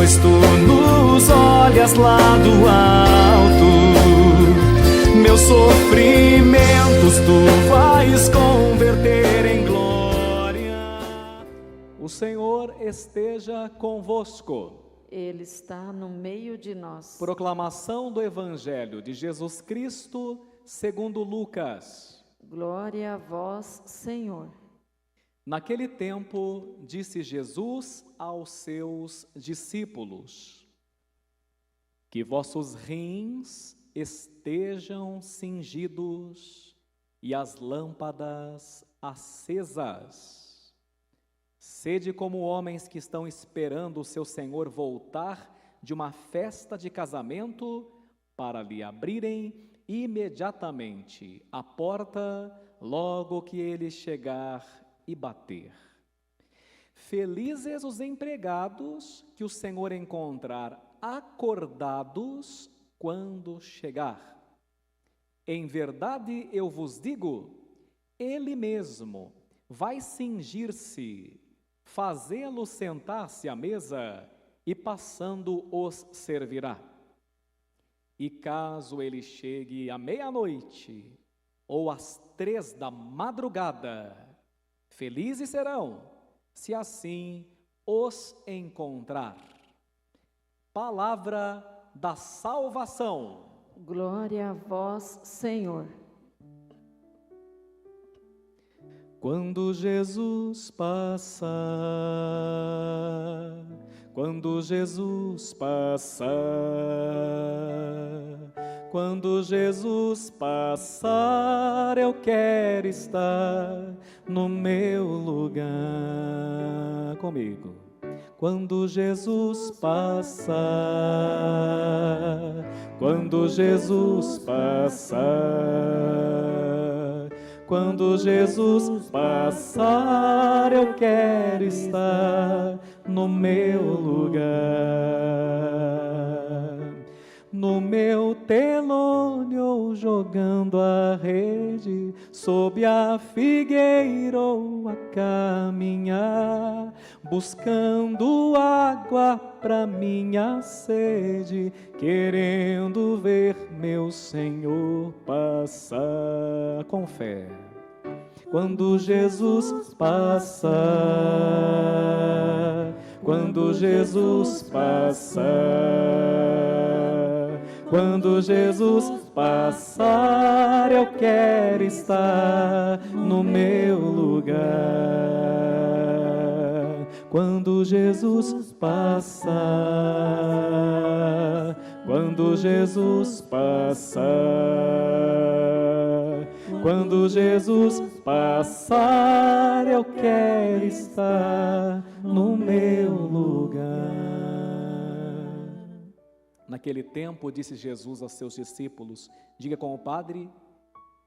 Cristo, nos olhas lá do alto, meus sofrimentos tu vais converter em glória. O Senhor esteja convosco. Ele está no meio de nós. Proclamação do Evangelho de Jesus Cristo segundo Lucas. Glória a vós, Senhor. Naquele tempo, disse Jesus aos seus discípulos: que vossos rins estejam cingidos e as lâmpadas acesas. Sede como homens que estão esperando o seu Senhor voltar de uma festa de casamento para lhe abrirem imediatamente a porta logo que ele chegar e bater. Felizes os empregados que o Senhor encontrar acordados quando chegar. Em verdade eu vos digo, ele mesmo vai cingir-se, fazê-lo sentar-se à mesa e passando os servirá. E caso ele chegue à meia-noite ou às 3 da madrugada, felizes serão, se assim os encontrar. Palavra da salvação. Glória a vós, Senhor. Quando Jesus passar, quando Jesus passar, quando Jesus passar, eu quero estar no meu lugar. Comigo. Quando Jesus passar, quando Jesus passar, quando Jesus passar, eu quero estar no meu lugar. No meu telônio ou jogando a rede, sob a figueira ou a caminhar, buscando água pra minha sede, querendo ver meu Senhor passar com fé. Quando Jesus passar, quando Jesus passar, quando Jesus passar, eu quero estar no meu lugar. Quando Jesus passar, quando Jesus passar, quando Jesus passar, eu quero estar no meu lugar. Naquele tempo, disse Jesus aos seus discípulos: diga com o Padre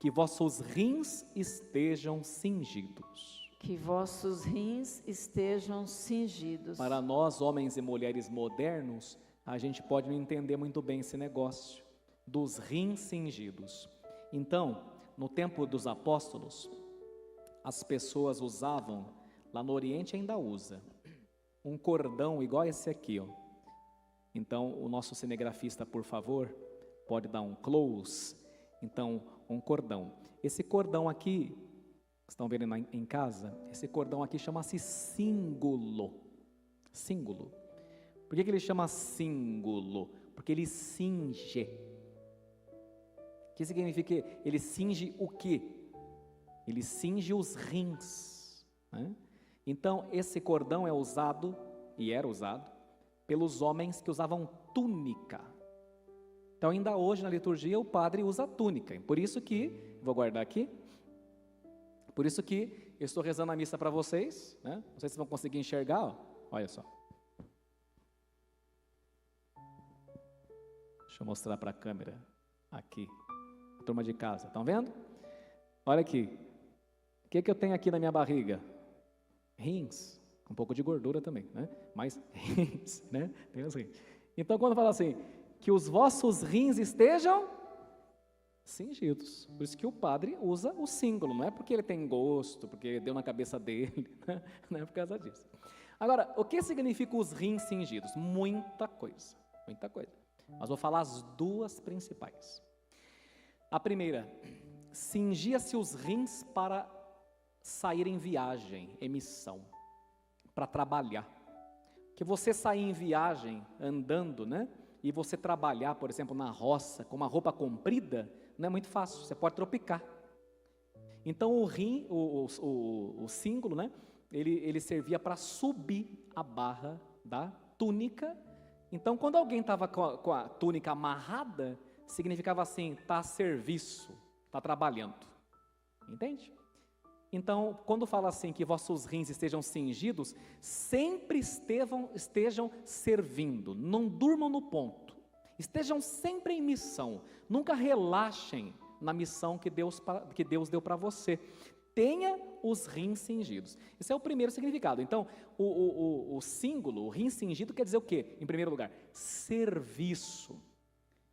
que vossos rins estejam cingidos. Que vossos rins estejam cingidos. Para nós, homens e mulheres modernos, a gente pode não entender muito bem esse negócio dos rins cingidos. Então, no tempo dos apóstolos, as pessoas usavam, lá no Oriente ainda usa, um cordão igual esse aqui, ó. Então, o nosso cinegrafista, por favor, pode dar um close. Então, um cordão. Esse cordão aqui, estão vendo em casa? Esse cordão aqui chama-se cíngulo. Cíngulo. Por que ele chama cíngulo? Porque ele cinge. O que significa? Ele cinge o quê? Ele cinge os rins, né? Então, esse cordão é usado, e era usado, pelos homens que usavam túnica. Então, ainda hoje na liturgia o padre usa túnica. Por isso que, vou guardar aqui, por isso que eu estou rezando a missa para vocês, né? Não sei se vão conseguir enxergar, ó. Olha só. Deixa eu mostrar para a câmera, aqui, a turma de casa, estão vendo? Olha aqui, o que eu tenho aqui na minha barriga? Rins. Um pouco de gordura também, né? Mas rins, né? Tem os rins. Então, quando fala assim, que os vossos rins estejam cingidos. Por isso que o padre usa o símbolo, não é porque ele tem gosto, porque deu na cabeça dele, não é por causa disso. Agora, o que significa os rins cingidos? Muita coisa, muita coisa. Mas vou falar as duas principais. A primeira, cingia-se os rins para sair em viagem, em missão, para trabalhar. Que você sair em viagem, andando, né? E você trabalhar, por exemplo, na roça, com uma roupa comprida, não é muito fácil, você pode tropicar. Então o rim, o símbolo, né? Ele servia para subir a barra da túnica. Então quando alguém estava com a túnica amarrada, significava assim, está a serviço, está trabalhando. Entende? Então, quando fala assim que vossos rins estejam cingidos, sempre estejam servindo, não durmam no ponto, estejam sempre em missão, nunca relaxem na missão que Deus deu para você. Tenha os rins cingidos. Esse é o primeiro significado. Então, o símbolo, o rim cingido, quer dizer o quê? Em primeiro lugar, serviço.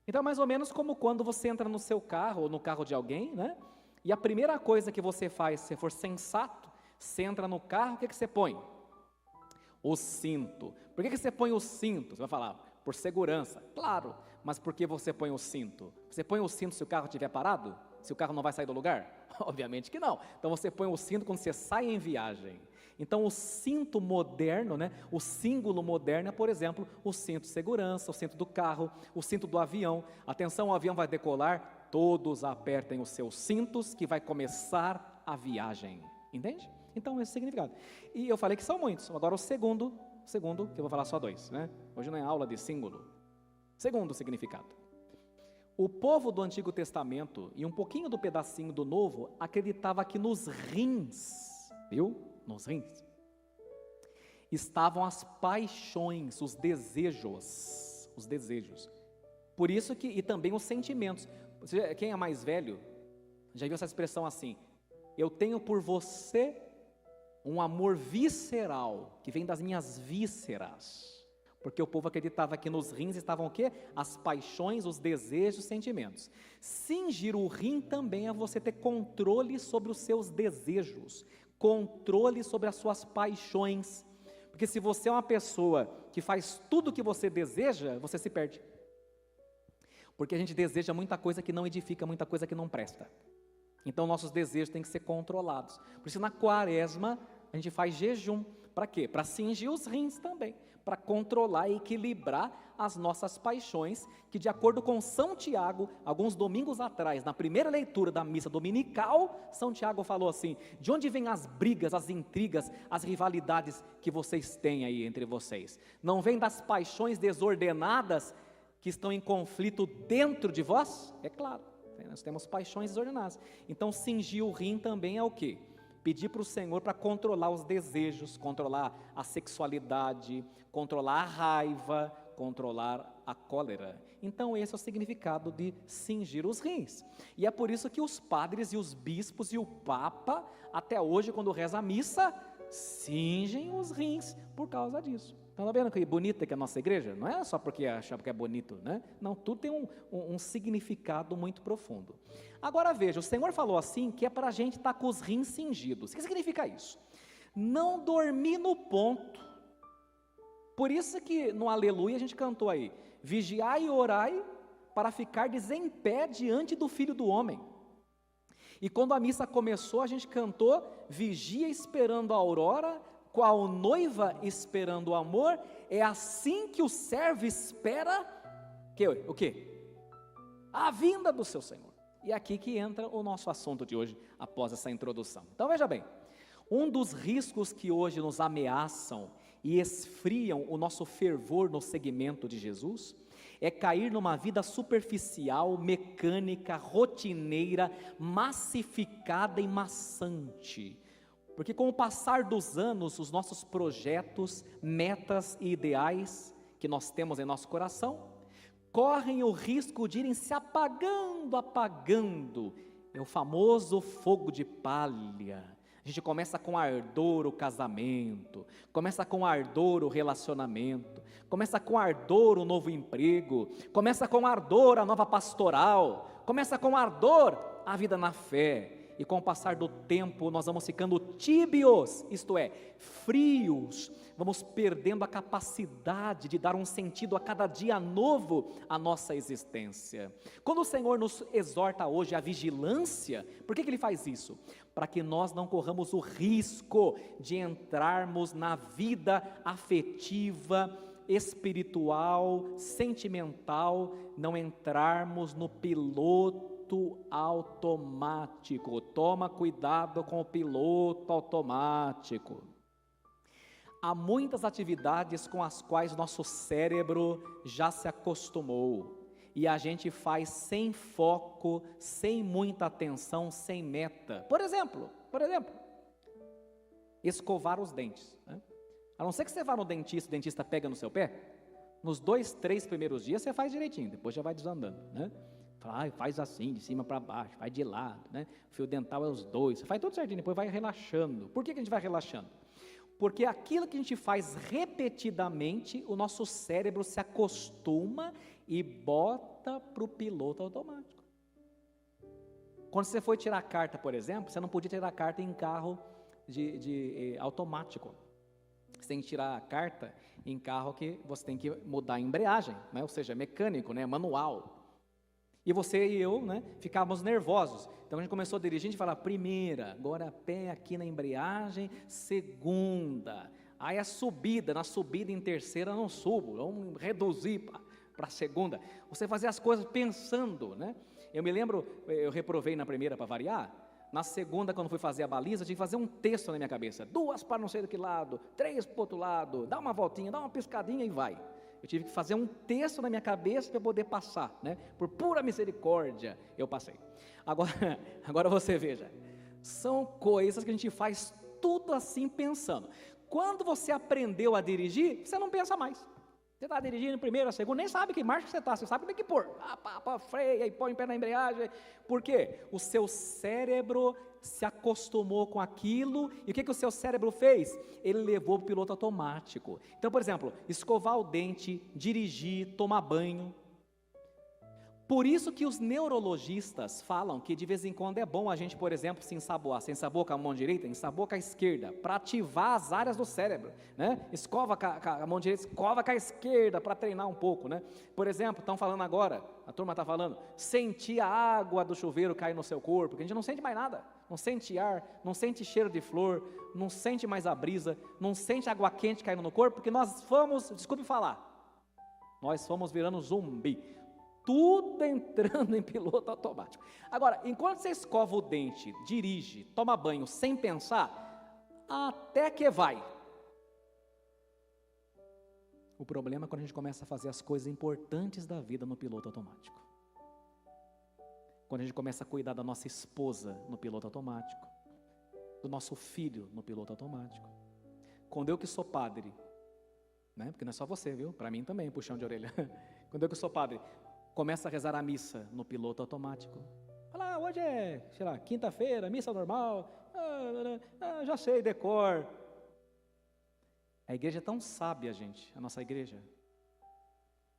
Então, é mais ou menos como quando você entra no seu carro ou no carro de alguém, né? E a primeira coisa que você faz, se for sensato, você entra no carro, o que você põe? O cinto. Por que você põe o cinto? Você vai falar, por segurança. Claro, mas por que você põe o cinto? Você põe o cinto se o carro estiver parado? Se o carro não vai sair do lugar? Obviamente que não. Então você põe o cinto quando você sai em viagem. Então o cinto moderno, né? O símbolo moderno é, por exemplo, o cinto de segurança, o cinto do carro, o cinto do avião. Atenção, o avião vai decolar. Todos apertem os seus cintos que vai começar a viagem, entende? Então esse é o significado. E eu falei que são muitos, agora o segundo, que eu vou falar só dois, né? Hoje não é aula de símbolo. Segundo significado. O povo do Antigo Testamento e um pouquinho do pedacinho do Novo acreditava que nos rins, viu? Nos rins, estavam as paixões, os desejos. Por isso que, e também os sentimentos. Quem é mais velho, já viu essa expressão assim, eu tenho por você um amor visceral, que vem das minhas vísceras, porque o povo acreditava que nos rins estavam o quê? As paixões, os desejos, os sentimentos. Cingir o rim também é você ter controle sobre os seus desejos, controle sobre as suas paixões, porque se você é uma pessoa que faz tudo o que você deseja, você se perde. Porque a gente deseja muita coisa que não edifica, muita coisa que não presta. Então nossos desejos têm que ser controlados. Por isso na quaresma a gente faz jejum. Para quê? Para cingir os rins também. Para controlar e equilibrar as nossas paixões, que de acordo com São Tiago, alguns domingos atrás, na primeira leitura da missa dominical, São Tiago falou assim, de onde vêm as brigas, as intrigas, as rivalidades que vocês têm aí entre vocês? Não vem das paixões desordenadas que estão em conflito dentro de vós? É claro, nós temos paixões desordenadas. Então cingir o rim também é o quê? Pedir para o Senhor para controlar os desejos, controlar a sexualidade, controlar a raiva, controlar a cólera. Então esse é o significado de cingir os rins. E é por isso que os padres e os bispos e o Papa, até hoje quando reza a missa, cingem os rins por causa disso. Estão vendo que bonita que é a nossa igreja? Não é só porque achamos que é bonito, né? Não, tudo tem um significado muito profundo. Agora veja, o Senhor falou assim, que é para a gente estar com os rins cingidos. O que significa isso? Não dormir no ponto. Por isso que no Aleluia a gente cantou aí, vigiai e orai para ficardes em pé diante do Filho do Homem. E quando a missa começou, a gente cantou, vigia esperando a aurora, qual noiva esperando o amor, é assim que o servo espera, o quê? A vinda do seu Senhor. E é aqui que entra o nosso assunto de hoje, após essa introdução. Então veja bem, um dos riscos que hoje nos ameaçam e esfriam o nosso fervor no seguimento de Jesus, é cair numa vida superficial, mecânica, rotineira, massificada e maçante. Porque com o passar dos anos, os nossos projetos, metas e ideais que nós temos em nosso coração, correm o risco de irem se apagando. É o famoso fogo de palha. A gente começa com ardor o casamento, começa com ardor o relacionamento, começa com ardor o novo emprego, começa com ardor a nova pastoral, começa com ardor a vida na fé. e com o passar do tempo nós vamos ficando tíbios, isto é, frios, vamos perdendo a capacidade de dar um sentido a cada dia novo à nossa existência. Quando o Senhor nos exorta hoje à vigilância, por que Ele faz isso? Para que nós não corramos o risco de entrarmos na vida afetiva, espiritual, sentimental, não entrarmos no piloto automático. Toma cuidado com o piloto automático. Há muitas atividades com as quais nosso cérebro já se acostumou e a gente faz sem foco, sem muita atenção, sem meta. Por exemplo, escovar os dentes, né? A não ser que você vá no dentista, o dentista pega no seu pé, nos 2, 3 primeiros dias você faz direitinho, depois já vai desandando, né? Faz assim, de cima para baixo, faz de lado, né? O fio dental é os 2, você faz tudo certinho, depois vai relaxando. Por que a gente vai relaxando? Porque aquilo que a gente faz repetidamente, o nosso cérebro se acostuma e bota para o piloto automático. Quando você foi tirar a carta, por exemplo, você não podia tirar a carta em carro automático. Você tem que tirar a carta em carro que você tem que mudar a embreagem, né? Ou seja, mecânico, né? Manual. E você e eu, né, ficávamos nervosos. Então a gente começou a dirigir, a gente falava, primeira, agora pé aqui na embreagem, segunda. Aí a subida, na subida em terceira não subo, vamos reduzir para a segunda. Você fazia as coisas pensando, né? Eu me lembro, eu reprovei na primeira para variar. Na segunda, quando fui fazer a baliza, eu tinha que fazer um texto na minha cabeça. 2 para não sei do que lado, 3 para o outro lado, dá uma voltinha, dá uma piscadinha e vai. Eu tive que fazer um texto na minha cabeça para poder passar, né? Por pura misericórdia, eu passei. Agora você veja, são coisas que a gente faz tudo assim pensando. Quando você aprendeu a dirigir, você não pensa mais. Você está dirigindo primeira, segunda, nem sabe que marcha você está, você sabe que tem que pôr. Freia e põe o pé na embreagem. Por quê? O seu cérebro se acostumou com aquilo, e o que o seu cérebro fez? Ele levou para o piloto automático. Então, por exemplo, escovar o dente, dirigir, tomar banho. Por isso que os neurologistas falam que de vez em quando é bom a gente, por exemplo, se ensaboar. Você ensaboa com a mão direita, ensaboa com a esquerda, para ativar as áreas do cérebro, né? Escova com a mão direita, escova com a esquerda, para treinar um pouco, né? Por exemplo, estão falando agora, a turma está falando, sentir a água do chuveiro cair no seu corpo, porque a gente não sente mais nada, não sente ar, não sente cheiro de flor, não sente mais a brisa, não sente água quente caindo no corpo, porque nós fomos, desculpe falar, nós fomos virando zumbi. Tudo entrando em piloto automático. Agora, enquanto você escova o dente, dirige, toma banho sem pensar, até que vai. O problema é quando a gente começa a fazer as coisas importantes da vida no piloto automático. Quando a gente começa a cuidar da nossa esposa no piloto automático, do nosso filho no piloto automático. Quando eu que sou padre, né? Porque não é só você, viu? Para mim também, puxão de orelha. Quando eu que sou padre, começa a rezar a missa no piloto automático. Fala, hoje é, sei lá, quinta-feira, missa normal, já sei, decor. A igreja é tão sábia, gente, a nossa igreja,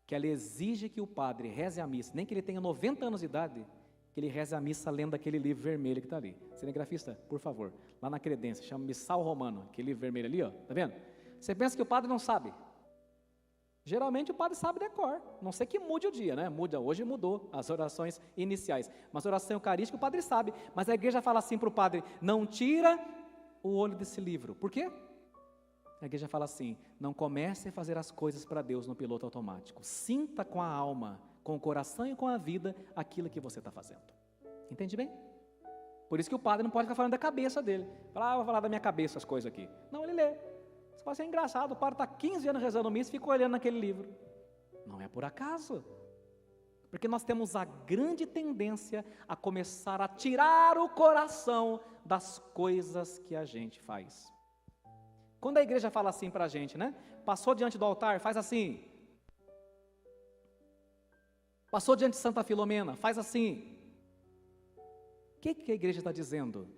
que ela exige que o padre reze a missa, nem que ele tenha 90 anos de idade, que ele reze a missa lendo aquele livro vermelho que está ali. Cinegrafista, por favor, lá na credência, chama Missal Romano, aquele livro vermelho ali, ó, tá vendo? Você pensa que o padre não sabe? Geralmente o padre sabe decor, não sei que mude o dia, né? Hoje mudou as orações iniciais, mas a oração eucarística o padre sabe, mas a igreja fala assim para o padre, não tira o olho desse livro, por quê? A igreja fala assim, não comece a fazer as coisas para Deus no piloto automático, sinta com a alma, com o coração e com a vida aquilo que você está fazendo, entende bem? Por isso que o padre não pode ficar falando da cabeça dele, vou falar da minha cabeça as coisas aqui, não, ele lê. Você pode ser engraçado, o padre está 15 anos rezando missa e fica olhando naquele livro. Não é por acaso. Porque nós temos a grande tendência a começar a tirar o coração das coisas que a gente faz. Quando a igreja fala assim para a gente, né? Passou diante do altar, faz assim. Passou diante de Santa Filomena, faz assim. O que a igreja está dizendo?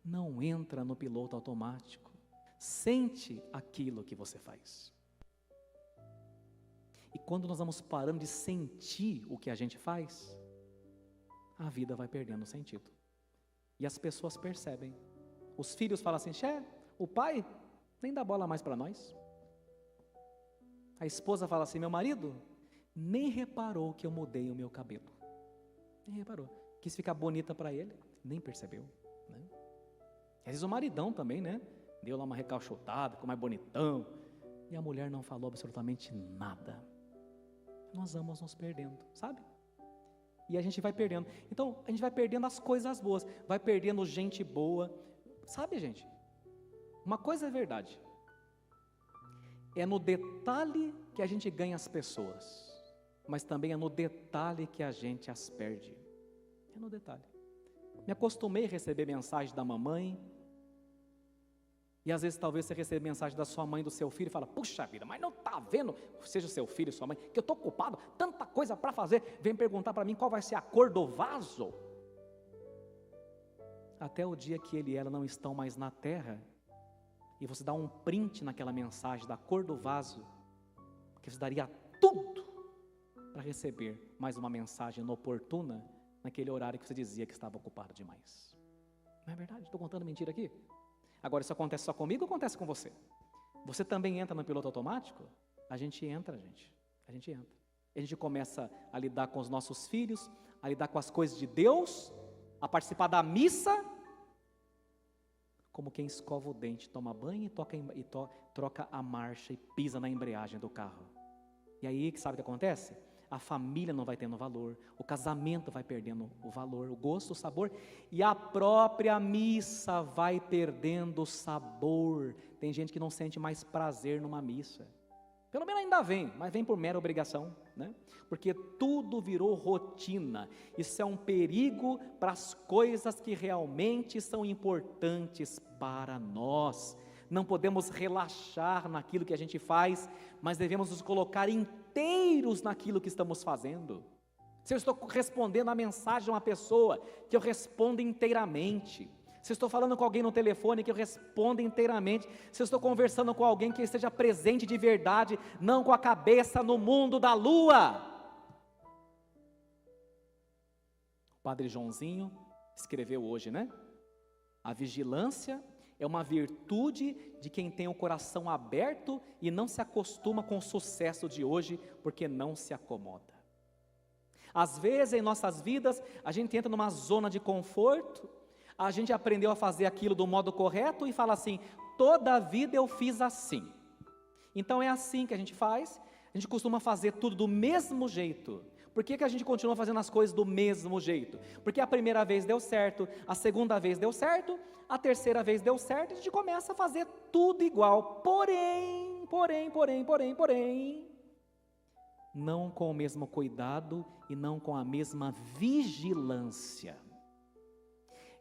Não entra no piloto automático. Sente aquilo que você faz. E quando nós vamos parando de sentir o que a gente faz, a vida vai perdendo sentido. E as pessoas percebem. Os filhos falam assim: o pai nem dá bola mais para nós. A esposa fala assim: meu marido nem reparou que eu mudei o meu cabelo. Nem reparou. Quis ficar bonita para ele, nem percebeu, né? Às vezes o maridão também, né? Deu lá uma recalchutada, ficou mais bonitão. E a mulher não falou absolutamente nada. Nós vamos nos perdendo, sabe? E a gente vai perdendo. Então, a gente vai perdendo as coisas boas. Vai perdendo gente boa. Sabe, gente? Uma coisa é verdade. É no detalhe que a gente ganha as pessoas. Mas também é no detalhe que a gente as perde. É no detalhe. Me acostumei a receber mensagem da mamãe. E às vezes talvez você receba mensagem da sua mãe, do seu filho, e fala: puxa vida, mas não está vendo, seja seu filho, sua mãe, que eu estou ocupado, tanta coisa para fazer, vem perguntar para mim qual vai ser a cor do vaso. Até o dia que ele e ela não estão mais na terra, e você dá um print naquela mensagem da cor do vaso, que você daria tudo para receber mais uma mensagem inoportuna, naquele horário que você dizia que estava ocupado demais. Não é verdade? Estou contando mentira aqui? Agora, isso acontece só comigo ou acontece com você? Você também entra no piloto automático? A gente entra. A gente começa a lidar com os nossos filhos, a lidar com as coisas de Deus, a participar da missa, como quem escova o dente, toma banho e troca a marcha e pisa na embreagem do carro. E aí, sabe o que acontece? A família não vai tendo valor, o casamento vai perdendo o valor, o gosto, o sabor, e a própria missa vai perdendo o sabor. Tem gente que não sente mais prazer numa missa. Pelo menos ainda vem, mas vem por mera obrigação, né? Porque tudo virou rotina. Isso é um perigo para as coisas que realmente são importantes para nós. Não podemos relaxar naquilo que a gente faz, mas devemos nos colocar inteiros naquilo que estamos fazendo. Se eu estou respondendo a mensagem de uma pessoa, que eu responda inteiramente. Se eu estou falando com alguém no telefone, que eu responda inteiramente. Se eu estou conversando com alguém, que eu esteja presente de verdade, não com a cabeça no mundo da lua. O Padre Joãozinho escreveu hoje, né? A vigilância é uma virtude de quem tem o coração aberto e não se acostuma com o sucesso de hoje, porque não se acomoda. Às vezes em nossas vidas, a gente entra numa zona de conforto, a gente aprendeu a fazer aquilo do modo correto e fala assim: toda a vida eu fiz assim. Então é assim que a gente faz, a gente costuma fazer tudo do mesmo jeito. Por que a gente continua fazendo as coisas do mesmo jeito? Porque a primeira vez deu certo, a segunda vez deu certo, a terceira vez deu certo, e a gente começa a fazer tudo igual. Porém, não com o mesmo cuidado e não com a mesma vigilância.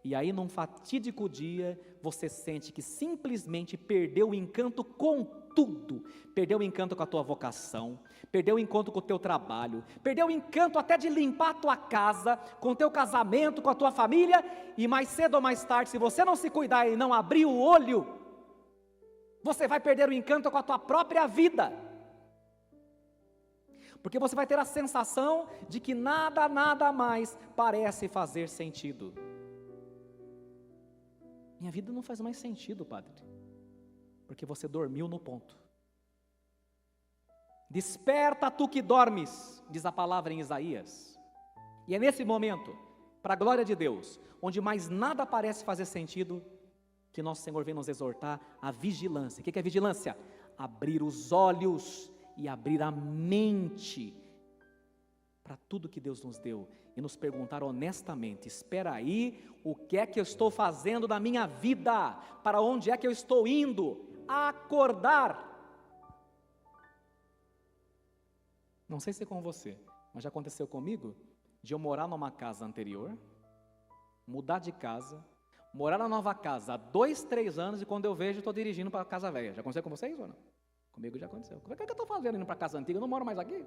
E aí, num fatídico dia, você sente que simplesmente perdeu o encanto com tudo. Perdeu o encanto com a tua vocação, perdeu o encanto com o teu trabalho, perdeu o encanto até de limpar a tua casa, com o teu casamento, com a tua família, e mais cedo ou mais tarde, se você não se cuidar e não abrir o olho, você vai perder o encanto com a tua própria vida. Porque você vai ter a sensação de que nada mais parece fazer sentido. Minha vida não faz mais sentido, padre, porque você dormiu no ponto. Desperta tu que dormes, diz a palavra em Isaías. E é nesse momento, para a glória de Deus, onde mais nada parece fazer sentido, que nosso Senhor vem nos exortar à vigilância. O que é vigilância? Abrir os olhos e abrir a mente para tudo que Deus nos deu e nos perguntar honestamente: espera aí, o que é que eu estou fazendo na minha vida? Para onde é que eu estou indo? Acordar. Não sei se é com você, mas já aconteceu comigo de eu morar numa casa anterior, mudar de casa, morar na nova casa há 2, 3 anos, e quando eu vejo, estou dirigindo para a casa velha. Já aconteceu com vocês ou não? Comigo já aconteceu. O que é que eu estou fazendo indo para a casa antiga? Eu não moro mais aqui.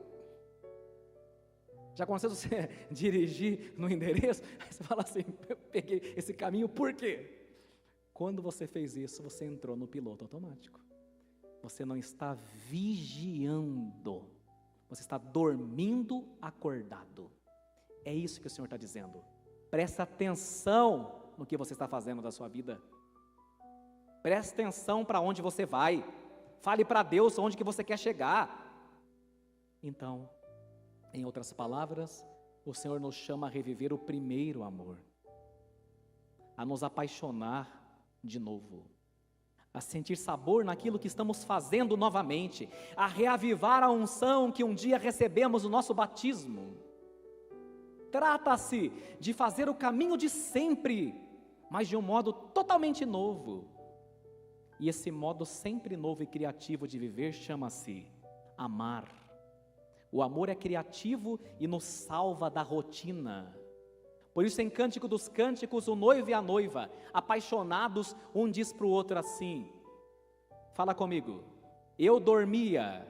Já aconteceu você dirigir no endereço, aí você fala assim: eu peguei esse caminho, por quê? Quando você fez isso, você entrou no piloto automático. Você não está vigiando, você está dormindo acordado. É isso que o Senhor está dizendo. Presta atenção, no que você está fazendo da sua vida. Preste atenção para onde você vai. Fale para Deus onde que você quer chegar. Então, em outras palavras, o Senhor nos chama a reviver o primeiro amor, a nos apaixonar de novo, a sentir sabor naquilo que estamos fazendo novamente, a reavivar a unção que um dia recebemos no nosso batismo. Trata-se de fazer o caminho de sempre, mas de um modo totalmente novo. E esse modo sempre novo e criativo de viver chama-se amar. O amor é criativo e nos salva da rotina. Por isso, em Cântico dos Cânticos, o noivo e a noiva, apaixonados, um diz para o outro assim, fala comigo, eu dormia.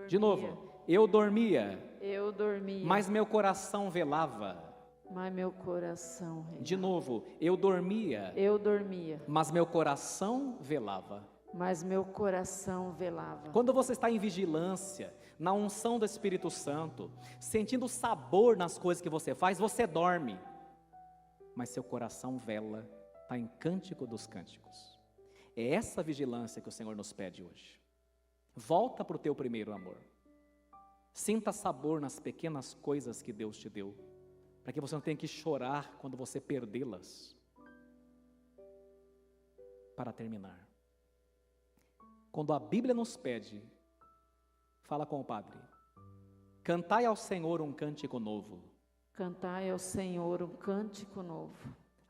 De novo, eu dormia. Mas meu coração velava. De novo, eu dormia. Mas meu coração velava. Quando você está em vigilância, na unção do Espírito Santo, sentindo sabor nas coisas que você faz, você dorme, mas seu coração vela, está em Cântico dos Cânticos. É essa vigilância que o Senhor nos pede hoje. Volta para o teu primeiro amor. Sinta sabor nas pequenas coisas que Deus te deu, para que você não tenha que chorar quando você perdê-las. Para terminar, quando a Bíblia nos pede, fala com o Padre, cantai ao Senhor um cântico novo. Cantai ao Senhor um cântico novo.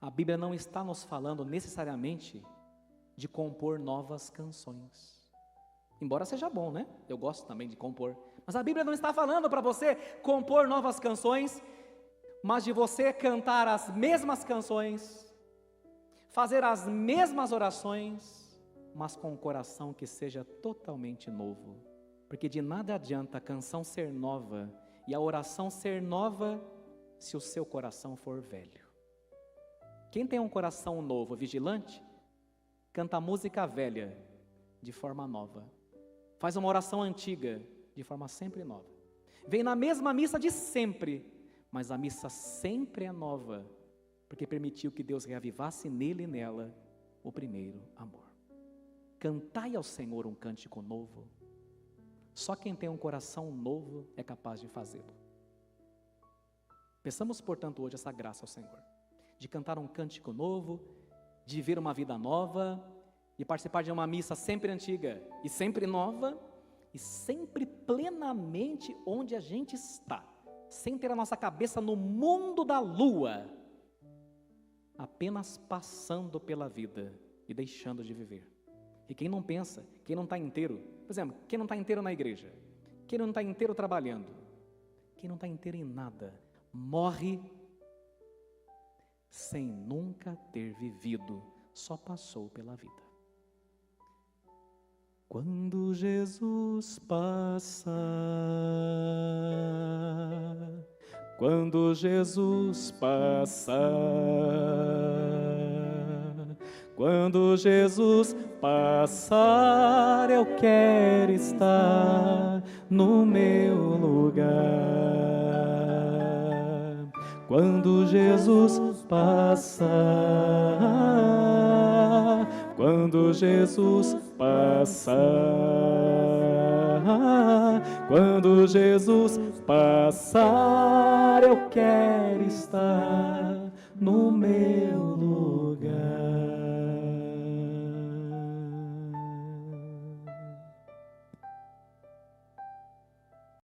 A Bíblia não está nos falando necessariamente de compor novas canções. Embora seja bom, né? Eu gosto também de compor. Mas a Bíblia não está falando para você compor novas canções, mas de você cantar as mesmas canções, fazer as mesmas orações, mas com um coração que seja totalmente novo. Porque de nada adianta a canção ser nova e a oração ser nova se o seu coração for velho. Quem tem um coração novo, vigilante, canta música velha de forma nova. Faz uma oração antiga de forma sempre nova. Vem na mesma missa de sempre, mas a missa sempre é nova, porque permitiu que Deus reavivasse nele e nela o primeiro amor. Cantai ao Senhor um cântico novo. Só quem tem um coração novo é capaz de fazê-lo. Peçamos, portanto, hoje essa graça ao Senhor, de cantar um cântico novo, de viver uma vida nova, de participar de uma missa sempre antiga e sempre nova, e sempre plenamente onde a gente está, sem ter a nossa cabeça no mundo da lua, apenas passando pela vida e deixando de viver. E quem não pensa, quem não está inteiro, por exemplo, quem não está inteiro na igreja, quem não está inteiro trabalhando, quem não está inteiro em nada, morre sem nunca ter vivido, só passou pela vida. Quando Jesus passa, quando Jesus passa, quando Jesus passar, eu quero estar no meu lugar. Quando Jesus passa, quando Jesus passa, quando Jesus passar, eu quero estar